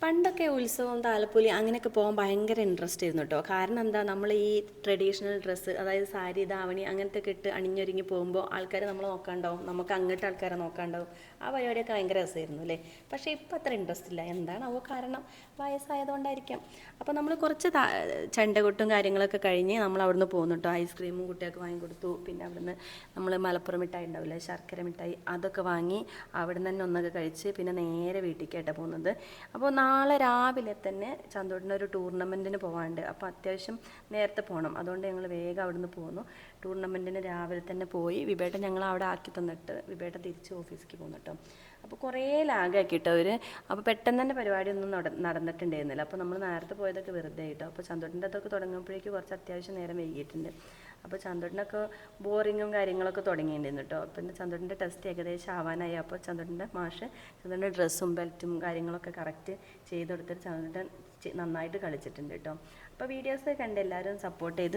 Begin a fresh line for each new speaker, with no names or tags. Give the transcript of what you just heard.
പണ്ടൊക്കെ ഉത്സവം താലപ്പൊലി അങ്ങനെയൊക്കെ പോകാൻ ഭയങ്കര ഇൻട്രസ്റ്റ് ആയിരുന്നു കേട്ടോ. കാരണം എന്താ, നമ്മൾ ഈ ട്രഡീഷണൽ ഡ്രസ്സ്, അതായത് സാരി ധാവണി അങ്ങനത്തെ ഒക്കെ ഇട്ട് അണിഞ്ഞൊരുങ്ങി പോകുമ്പോൾ ആൾക്കാർ നമ്മളെ നോക്കാണ്ടാവും, നമുക്ക് അങ്ങോട്ട് ആൾക്കാരെ നോക്കാണ്ടാവും. ആ പരിപാടിയൊക്കെ ഭയങ്കര രസമായിരുന്നു അല്ലേ. പക്ഷേ ഇപ്പം അത്ര ഇൻട്രസ്റ്റ് ഇല്ല. എന്താണാവോ കാരണം, വയസ്സായതുകൊണ്ടായിരിക്കാം. അപ്പോൾ നമ്മൾ കുറച്ച് ചെണ്ടകൊട്ടും കാര്യങ്ങളൊക്കെ കഴിഞ്ഞ് നമ്മൾ അവിടുന്ന് പോന്നു കേട്ടോ. ഐസ്ക്രീമും കുട്ടികൾക്ക് വാങ്ങിക്കൊടുത്തു. പിന്നെ അവിടുന്ന് നമ്മൾ മലപ്പുറം മിഠായി ഉണ്ടാവില്ലേ, ശർക്കര മിഠായി, അതൊക്കെ വാങ്ങി അവിടെ നിന്ന് തന്നെ ഒന്നൊക്കെ കഴിച്ച് പിന്നെ നേരെ വീട്ടിലേക്കായിട്ടാണ് പോകുന്നത്. അപ്പോൾ നാളെ രാവിലെ തന്നെ ചന്തോട്ടിന് ഒരു ടൂർണമെൻറ്റിന് പോകാനുണ്ട്. അപ്പോൾ അത്യാവശ്യം നേരത്തെ പോകണം. അതുകൊണ്ട് ഞങ്ങൾ വേഗം അവിടെ നിന്ന് പോന്നു. ടൂർണമെൻറ്റിന് രാവിലെ തന്നെ പോയി വിവേട്ടൻ ഞങ്ങൾ അവിടെ ആക്കി തന്നിട്ട് വിവേട്ടൻ തിരിച്ച് ഓഫീസിലേക്ക് പോകുന്നു കേട്ടോ. അപ്പോൾ കുറേ ലാഗാക്കിട്ടോ അവർ. അപ്പോൾ പെട്ടെന്ന് തന്നെ പരിപാടിയൊന്നും നടന്നിട്ടുണ്ടായിരുന്നില്ല. അപ്പോൾ നമ്മൾ നേരത്തെ പോയതൊക്കെ വെറുതെ ആയിട്ടോ. അപ്പോൾ ചന്തോട്ടിൻ്റെ അതൊക്കെ തുടങ്ങുമ്പോഴേക്ക് കുറച്ച് അത്യാവശ്യം നേരം വൈകിയിട്ടുണ്ട്. അപ്പോൾ ചന്തോട്ടിനൊക്കെ ബോറിങ്ങും കാര്യങ്ങളൊക്കെ തുടങ്ങിയിട്ടുണ്ടായിരുന്നു കേട്ടോ. പിന്നെ ചന്തോട്ടിൻ്റെ ടെസ്റ്റ് ഏകദേശം ആവാനായി. അപ്പോൾ ചന്തോട്ടിൻ്റെ മാഷ് ചന്തോട്ടിൻ്റെ ഡ്രസ്സും ബെൽറ്റും കാര്യങ്ങളൊക്കെ കറക്റ്റ് ചെയ്ത് കൊടുത്തിട്ട് ചന്തോട്ടൻ നന്നായിട്ട് കളിച്ചിട്ടുണ്ട് കേട്ടോ. അപ്പോൾ വീഡിയോസ് കണ്ട് എല്ലാവരും സപ്പോർട്ട് ചെയ്ത്